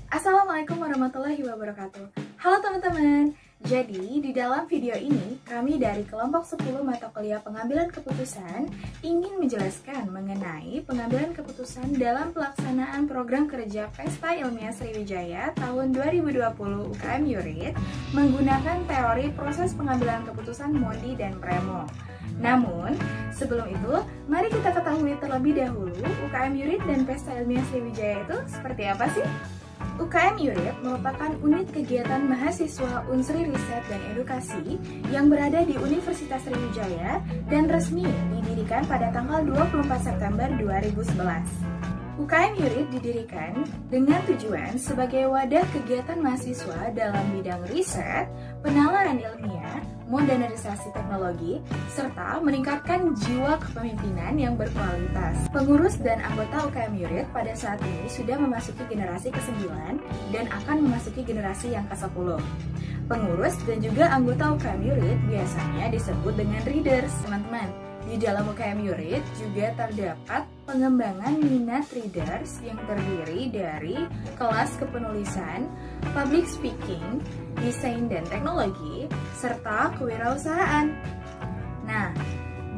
Assalamualaikum warahmatullahi wabarakatuh. Halo teman-teman. Jadi, di dalam video ini, kami dari kelompok 10 mata kuliah pengambilan keputusan ingin menjelaskan mengenai pengambilan keputusan dalam pelaksanaan program kerja Pesta Ilmiah Sriwijaya tahun 2020 UKM Yurid menggunakan teori proses pengambilan keputusan Mondi dan Premo. Namun, sebelum itu, mari kita ketahui terlebih dahulu UKM Yurid dan Pesta Ilmiah Sriwijaya itu seperti apa sih? UKM Yurid merupakan unit kegiatan mahasiswa Unsri Riset dan Edukasi yang berada di Universitas Sriwijaya dan resmi didirikan pada tanggal 24 September 2011. UKM Yurid didirikan dengan tujuan sebagai wadah kegiatan mahasiswa dalam bidang riset, penalaran ilmiah, modernisasi teknologi, serta meningkatkan jiwa kepemimpinan yang berkualitas. Pengurus dan anggota UKM Yurid pada saat ini sudah memasuki generasi ke-9 dan akan memasuki generasi yang ke-10. Pengurus dan juga anggota UKM Yurid biasanya disebut dengan readers, teman-teman. Di dalam UKM Yurid juga terdapat pengembangan minat readers yang terdiri dari kelas kepenulisan, public speaking, desain dan teknologi, serta kewirausahaan. Nah,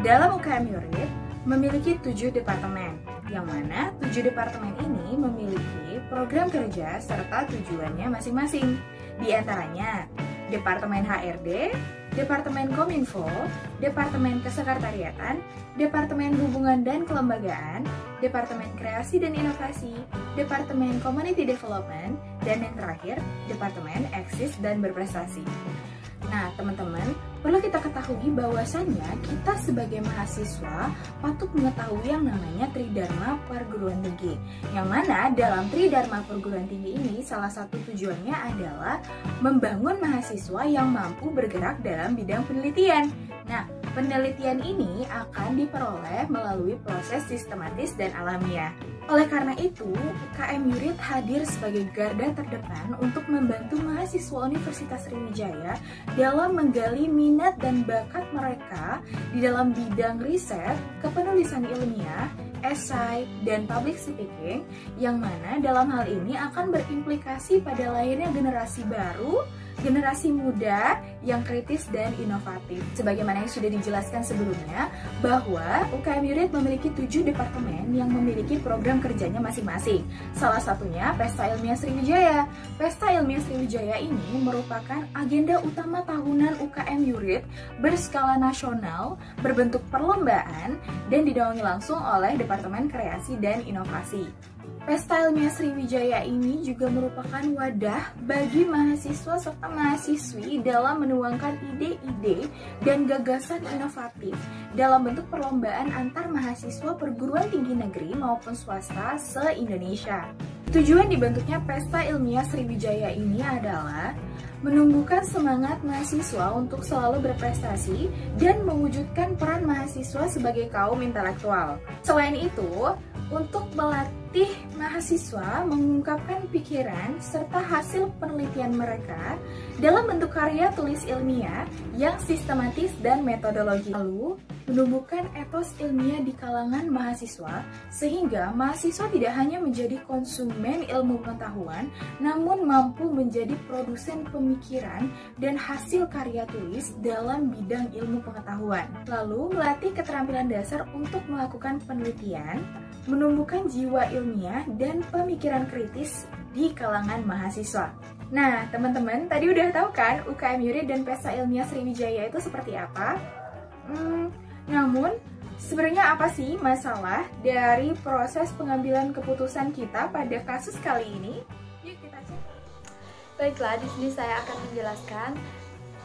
dalam UKM Yurid memiliki 7 departemen, yang mana 7 departemen ini memiliki program kerja serta tujuannya masing-masing. Di antaranya, Departemen HRD, Departemen Kominfo, Departemen Kesekretariatan, Departemen Hubungan dan Kelembagaan, Departemen Kreasi dan Inovasi, Departemen Community Development, dan yang terakhir, Departemen Eksis dan Berprestasi. Nah, teman-teman, perlu kita ketahui bahwasannya kita sebagai mahasiswa patut mengetahui yang namanya Tridharma Perguruan Tinggi. Yang mana dalam Tridharma Perguruan Tinggi ini salah satu tujuannya adalah membangun mahasiswa yang mampu bergerak dalam bidang penelitian. Nah, penelitian ini akan diperoleh melalui proses sistematis dan alamiah. Oleh karena itu, UKM Yurid hadir sebagai garda terdepan untuk membantu mahasiswa Universitas Sriwijaya dalam menggali minat dan bakat mereka di dalam bidang riset, kepenulisan ilmiah, esai, dan public speaking, yang mana dalam hal ini akan berimplikasi pada lahirnya generasi baru, generasi muda yang kritis dan inovatif. Sebagaimana yang sudah dijelaskan sebelumnya, bahwa UKM Yurid memiliki 7 departemen yang memiliki program kerjanya masing-masing. Salah satunya Pesta Ilmiah Sriwijaya. Pesta Ilmiah Sriwijaya ini merupakan agenda utama tahunan UKM Yurid berskala nasional, berbentuk perlombaan, dan dinaungi langsung oleh Departemen Kreasi dan Inovasi. Pesta Ilmiah Sriwijaya ini juga merupakan wadah bagi mahasiswa serta mahasiswi dalam menuangkan ide-ide dan gagasan inovatif dalam bentuk perlombaan antar mahasiswa perguruan tinggi negeri maupun swasta se-Indonesia. Tujuan dibentuknya Pesta Ilmiah Sriwijaya ini adalah menumbuhkan semangat mahasiswa untuk selalu berprestasi dan mewujudkan peran mahasiswa sebagai kaum intelektual. Selain itu, untuk melatih mahasiswa mengungkapkan pikiran serta hasil penelitian mereka dalam bentuk karya tulis ilmiah yang sistematis dan metodologi. Lalu, menumbuhkan etos ilmiah di kalangan mahasiswa sehingga mahasiswa tidak hanya menjadi konsumen ilmu pengetahuan, namun mampu menjadi produsen pemikiran dan hasil karya tulis dalam bidang ilmu pengetahuan. Lalu, melatih keterampilan dasar untuk melakukan penelitian, menumbuhkan jiwa ilmiah dan pemikiran kritis di kalangan mahasiswa. Nah, teman-teman, tadi udah tahu kan UKM Yurid dan Pesta Ilmiah Sriwijaya itu seperti apa? Namun, sebenarnya apa sih masalah dari proses pengambilan keputusan kita pada kasus kali ini? Yuk kita cek. Baiklah, di sini saya akan menjelaskan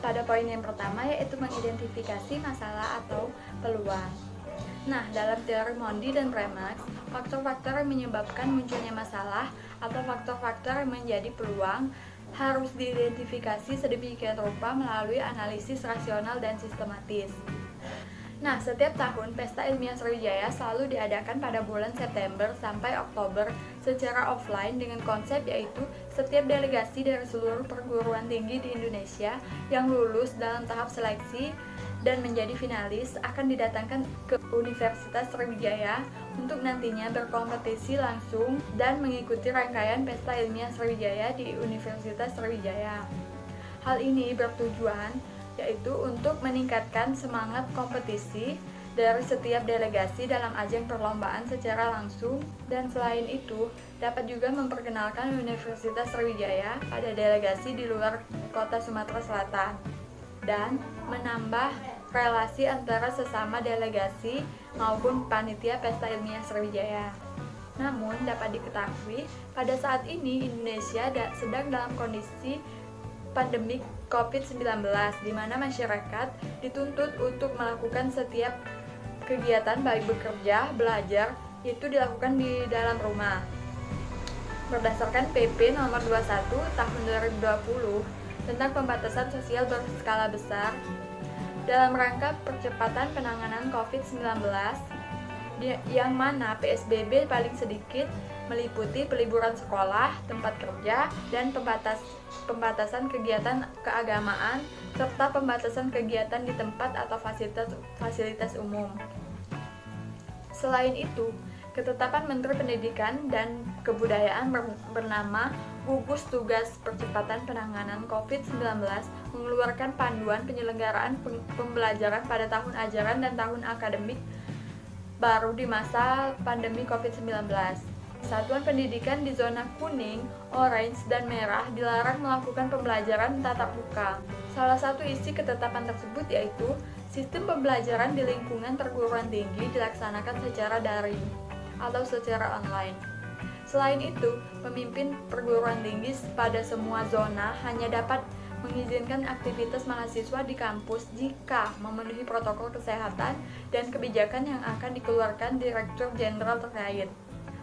pada poin yang pertama, yaitu mengidentifikasi masalah atau peluang. Nah, dalam teori Mondi dan Premax, faktor-faktor yang menyebabkan munculnya masalah atau faktor-faktor yang menjadi peluang harus diidentifikasi sedemikian rupa melalui analisis rasional dan sistematis. Nah, setiap tahun Pesta Ilmiah Sriwijaya selalu diadakan pada bulan September sampai Oktober secara offline dengan konsep yaitu setiap delegasi dari seluruh perguruan tinggi di Indonesia yang lulus dalam tahap seleksi dan menjadi finalis akan didatangkan ke Universitas Sriwijaya untuk nantinya berkompetisi langsung dan mengikuti rangkaian Pesta Ilmiah Sriwijaya di Universitas Sriwijaya. Hal ini bertujuan yaitu untuk meningkatkan semangat kompetisi dari setiap delegasi dalam ajang perlombaan secara langsung, dan selain itu dapat juga memperkenalkan Universitas Sriwijaya pada delegasi di luar kota Sumatera Selatan dan menambah relasi antara sesama delegasi maupun panitia Pesta Ilmiah Sriwijaya. Namun dapat diketahui pada saat ini Indonesia sedang dalam kondisi pandemik COVID-19 di mana masyarakat dituntut untuk melakukan setiap kegiatan baik bekerja, belajar itu dilakukan di dalam rumah. Berdasarkan PP nomor 21 tahun 2020 tentang pembatasan sosial berskala besar dalam rangka percepatan penanganan COVID-19, yang mana PSBB paling sedikit meliputi peliburan sekolah, tempat kerja, dan pembatasan kegiatan keagamaan, serta pembatasan kegiatan di tempat atau fasilitas umum. Selain itu, ketetapan Menteri Pendidikan dan Kebudayaan bernama Gugus Tugas Percepatan Penanganan COVID-19 mengeluarkan panduan penyelenggaraan pembelajaran pada tahun ajaran dan tahun akademik baru di masa pandemi COVID-19. Satuan pendidikan di zona kuning, orange, dan merah dilarang melakukan pembelajaran tatap muka. Salah satu isi ketetapan tersebut yaitu sistem pembelajaran di lingkungan perguruan tinggi dilaksanakan secara daring atau secara online. Selain itu, pemimpin perguruan tinggi pada semua zona hanya dapat mengizinkan aktivitas mahasiswa di kampus jika memenuhi protokol kesehatan dan kebijakan yang akan dikeluarkan Direktur Jenderal terkait.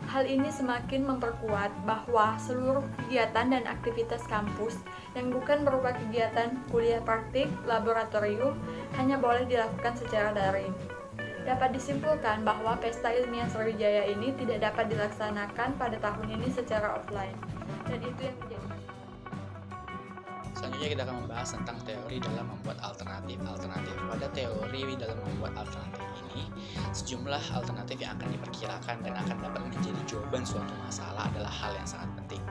Hal ini semakin memperkuat bahwa seluruh kegiatan dan aktivitas kampus yang bukan berupa kegiatan kuliah praktik, laboratorium, hanya boleh dilakukan secara daring. Dapat disimpulkan bahwa Pesta Ilmiah Sriwijaya ini tidak dapat dilaksanakan pada tahun ini secara offline, dan itu yang menjadi masalah. Selanjutnya kita akan membahas tentang teori dalam membuat alternatif. Pada teori dalam membuat alternatif ini, sejumlah alternatif yang akan diperkirakan dan akan dapat menjadi jawaban suatu masalah adalah hal yang sangat penting.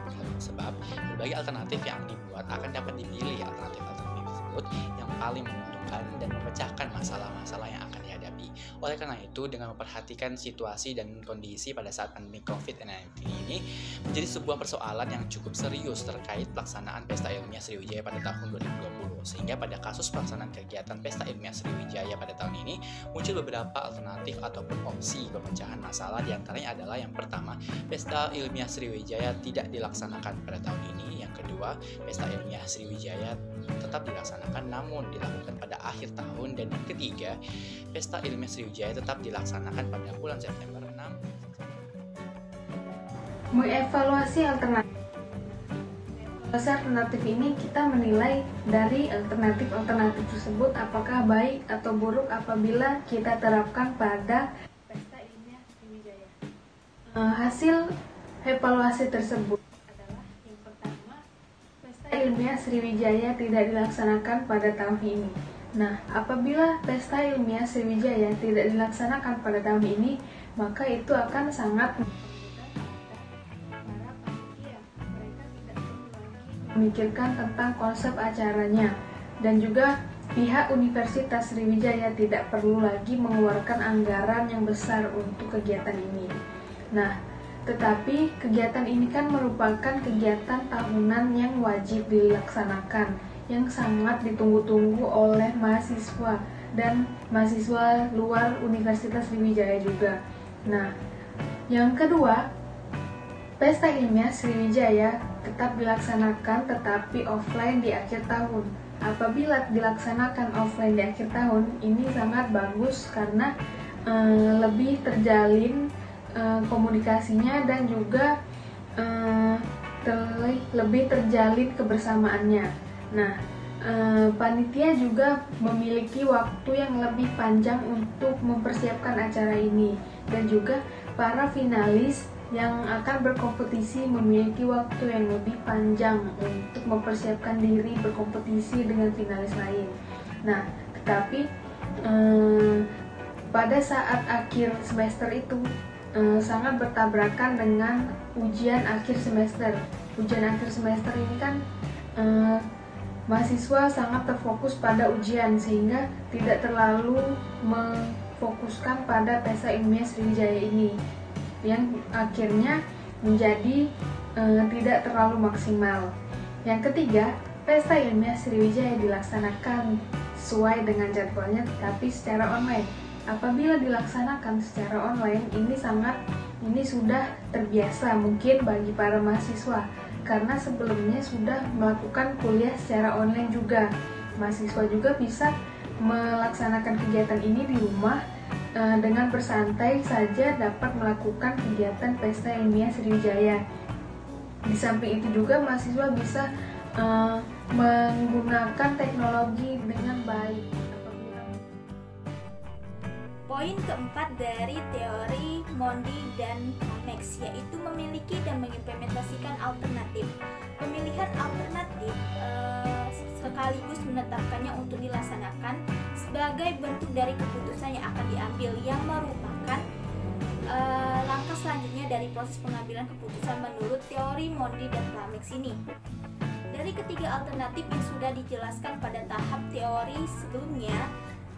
Sebab berbagai alternatif yang dibuat akan dapat dipilih alternatif tersebut yang paling menguntungkan dan memecahkan masalah-masalah yang akan dihadapi. Oleh karena itu, dengan memperhatikan situasi dan kondisi pada saat pandemi COVID-19 ini menjadi sebuah persoalan yang cukup serius terkait pelaksanaan Pesta Ilmiah Sriwijaya pada tahun 2020, sehingga pada kasus pelaksanaan kegiatan Pesta Ilmiah Sriwijaya pada tahun ini muncul beberapa alternatif ataupun opsi pemecahan masalah. Diantaranya adalah yang pertama, Pesta Ilmiah Sriwijaya tidak dilaksanakan pada tahun ini. Yang kedua, Pesta Ilmiah Sriwijaya tetap dilaksanakan namun dilakukan pada akhir tahun. Dan yang ketiga, Pesta Ilmiah Sriwijaya tetap dilaksanakan pada bulan September 6. Mengevaluasi alternatif. Alternatif ini kita menilai dari alternatif tersebut apakah baik atau buruk apabila kita terapkan pada Pesta Ilmiah Sriwijaya. Hasil evaluasi tersebut adalah yang pertama, Pesta Ilmiah Sriwijaya tidak dilaksanakan pada tahun ini. Nah, apabila Pesta Ilmiah Sriwijaya tidak dilaksanakan pada tahun ini, maka itu akan sangat memikirkan tentang konsep acaranya, dan juga pihak Universitas Sriwijaya tidak perlu lagi mengeluarkan anggaran yang besar untuk kegiatan ini. Nah, tetapi kegiatan ini kan merupakan kegiatan tahunan yang wajib dilaksanakan, yang sangat ditunggu-tunggu oleh mahasiswa dan mahasiswa luar Universitas Sriwijaya juga. Nah, yang kedua, Pesta Ilmiah Sriwijaya tetap dilaksanakan tetapi offline di akhir tahun. Apabila dilaksanakan offline di akhir tahun, ini sangat bagus karena lebih terjalin komunikasinya dan juga lebih terjalin kebersamaannya. Nah, panitia juga memiliki waktu yang lebih panjang untuk mempersiapkan acara ini, dan juga para finalis yang akan berkompetisi memiliki waktu yang lebih panjang untuk mempersiapkan diri berkompetisi dengan finalis lain. Nah, tetapi pada saat akhir semester itu sangat bertabrakan dengan ujian akhir semester. Ujian akhir semester ini kan mahasiswa sangat terfokus pada ujian sehingga tidak terlalu memfokuskan pada pesta ilmiah Sriwijaya ini, yang akhirnya menjadi tidak terlalu maksimal. Yang ketiga, pesta ilmiah Sriwijaya dilaksanakan sesuai dengan jadwalnya tetapi secara online. Apabila dilaksanakan secara online, ini sudah terbiasa mungkin bagi para mahasiswa, karena sebelumnya sudah melakukan kuliah secara online juga. Mahasiswa juga bisa melaksanakan kegiatan ini di rumah dengan bersantai saja dapat melakukan kegiatan pesta ilmiah Sriwijaya. Di samping itu juga mahasiswa bisa menggunakan teknologi dengan baik. Poin keempat dari teori Mondi dan Max yaitu memiliki dan mengimplementasikan alternatif. Pemilihan alternatif sekaligus menetapkannya untuk dilaksanakan sebagai bentuk dari keputusan yang akan diambil, yang merupakan langkah selanjutnya dari proses pengambilan keputusan menurut teori Mondi dan Max ini. Dari ketiga alternatif yang sudah dijelaskan pada tahap teori sebelumnya,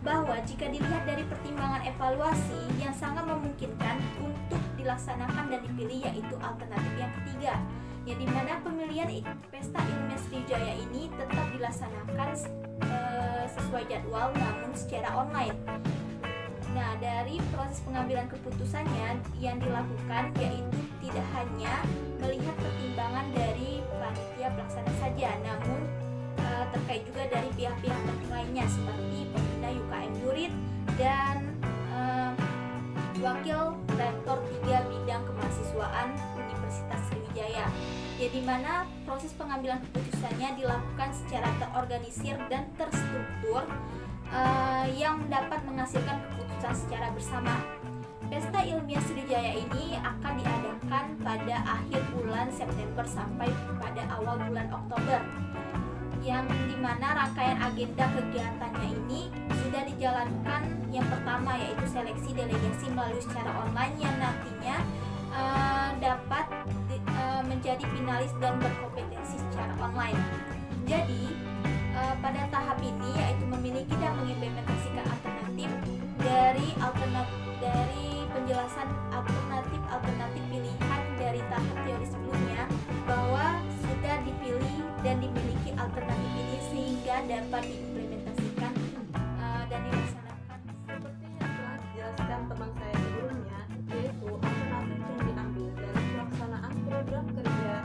bahwa jika dilihat dari pertimbangan evaluasi yang sangat memungkinkan untuk dilaksanakan dan dipilih, yaitu alternatif yang ketiga, yang dimana pemilihan pesta ilmiah Sriwijaya ini tetap dilaksanakan sesuai jadwal namun secara online. Nah, dari proses pengambilan keputusannya yang dilakukan yaitu tidak hanya melihat pertimbangan dari panitia pelaksana saja, namun terkait juga dari pihak-pihak penting lainnya seperti pembina UKM Jurid dan Wakil Rektor 3 Bidang Kemahasiswaan Universitas Sriwijaya, ya di mana proses pengambilan keputusannya dilakukan secara terorganisir dan terstruktur yang dapat menghasilkan keputusan secara bersama. Pesta ilmiah Sriwijaya ini akan diadakan pada akhir bulan September sampai pada awal bulan Oktober, yang dimana rangkaian agenda kegiatannya ini sudah dijalankan. Yang pertama yaitu seleksi delegasi melalui secara online yang nantinya dapat menjadi finalis dan berkompetensi secara online. Jadi pada tahap ini yaitu memiliki dan mengimplementasikan alternatif dari penjelasan alternatif pilihan dari tahap teori sebelumnya, bahwa sudah dipilih dan dimiliki alternatif ini sehingga dapat diimplementasikan dan dilaksanakan. Seperti yang telah dijelaskan teman saya sebelumnya, yaitu alternatif yang diambil dari pelaksanaan program kerja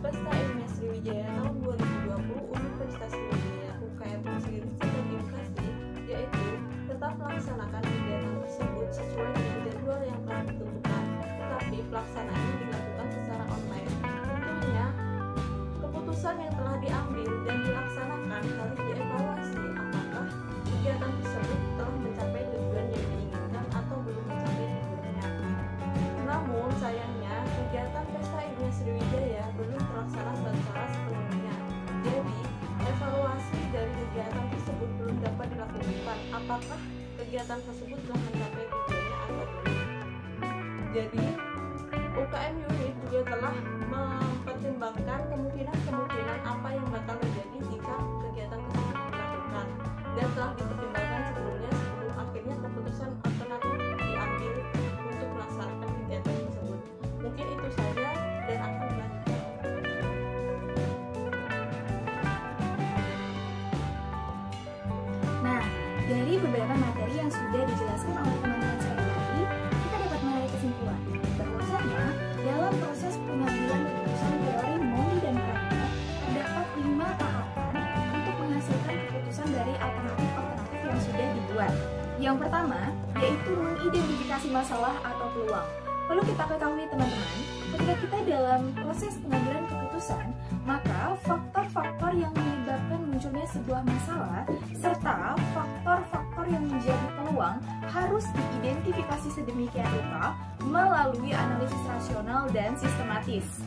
Pesta Ilmiah Sriwijaya tahun 2020 Universitas Sriwijaya UKM Muslim Sertifikasi, yaitu tetap melaksanakan kegiatan tersebut sesuai dengan jadwal yang telah ditentukan, tetapi pelaksanaannya dilakukan secara online. Tentunya keputusan yang telah diambil dan dilaksanakan harus dievaluasi apakah kegiatan tersebut telah mencapai tujuan yang diinginkan atau belum mencapai tujuannya. Namun sayangnya kegiatan Pesta Ilmiah Sriwijaya belum terlaksana secara sepenuhnya. Jadi evaluasi dari kegiatan tersebut belum dapat dilakukan apakah kegiatan tersebut telah mencapai tujuannya atau belum. Jadi UKM Unit juga telah mempertimbangkan kemungkinan apa yang bakal terjadi jika kegiatan tersebut dilakukan, dan telah dipertimbangkan sebelum akhirnya keputusan alternatif diambil untuk melaksanakan kegiatan tersebut. Mungkin itu saja dan akan dilanjutkan. Nah, dari beberapa materi yang sudah dijelaskan oleh teman-teman saya tadi, kita dapat menarik kesimpulan bahwasanya dalam proses pengambilan keputusan teori Mondi dan Pratt terdapat 5 tahapan untuk menghasilkan keputusan dari alternatif-alternatif yang sudah dibuat. Yang pertama, yaitu mengidentifikasi masalah atau peluang. Perlu kita ketahui teman-teman, ketika kita dalam proses pengambilan keputusan, maka faktor-faktor yang menyebabkan munculnya sebuah masalah serta faktor-faktor yang menjadi peluang harus diidentifikasi sedemikian rupa melalui analisis rasional dan sistematis.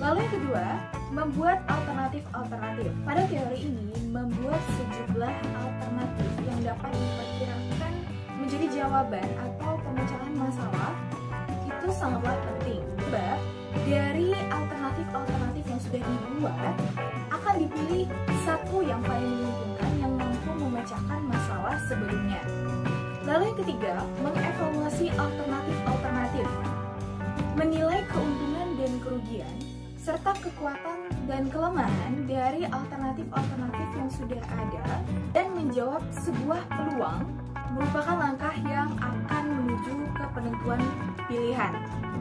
Lalu yang kedua, membuat alternatif-alternatif. Pada teori ini, membuat sejumlah alternatif yang dapat diperkirakan menjadi jawaban atau pemecahan masalah itu sangatlah penting. Sebab dari alternatif-alternatif yang sudah dibuat, akan dipilih satu yang paling menguntungkan yang mampu memecahkan masalah sebelumnya. Lalu yang ketiga, mengevaluasi alternatif-alternatif. Menilai keuntungan dan kerugian serta kekuatan dan kelemahan dari alternatif-alternatif yang sudah ada dan menjawab sebuah peluang merupakan langkah yang akan menuju ke penentuan pilihan.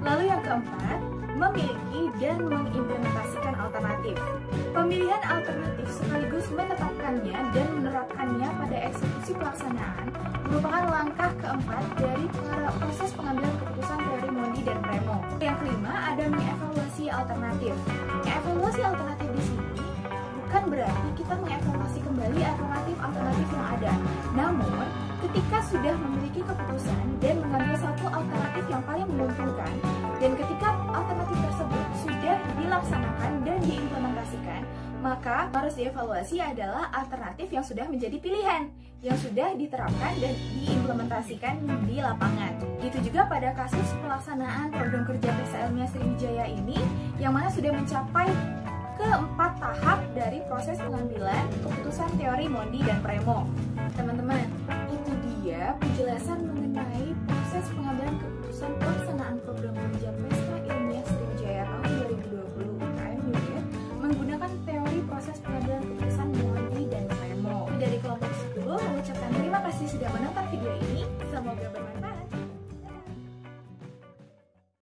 Lalu yang keempat, memiliki dan mengimplementasikan alternatif. Pemilihan alternatif sekaligus menetapkannya dan menerapkannya pada eksekusi pelaksanaan merupakan langkah keempat dari proses pengambilan keputusan teori Mondi dan Premo. Yang kelima, ada mengevaluasi alternatif. Mengevaluasi alternatif di sini bukan berarti kita mengevaluasi kembali alternatif-alternatif yang ada. Namun, ketika sudah memiliki keputusan dan mengambil satu alternatif yang paling menguntungkan, dan ketika alternatif tersebut sudah dilaksanakan dan diimplementasikan, maka harus dievaluasi adalah alternatif yang sudah menjadi pilihan, yang sudah diterapkan dan diimplementasikan di lapangan. Itu juga pada kasus pelaksanaan program kerja Pesta Ilmiah Sriwijaya ini, yang mana sudah mencapai keempat tahap dari proses pengambilan keputusan teori Mondi dan Premo. Teman-teman, itu dia penjelasan mengenai proses pengambilan keputusan pelaksanaan program kerja Pesta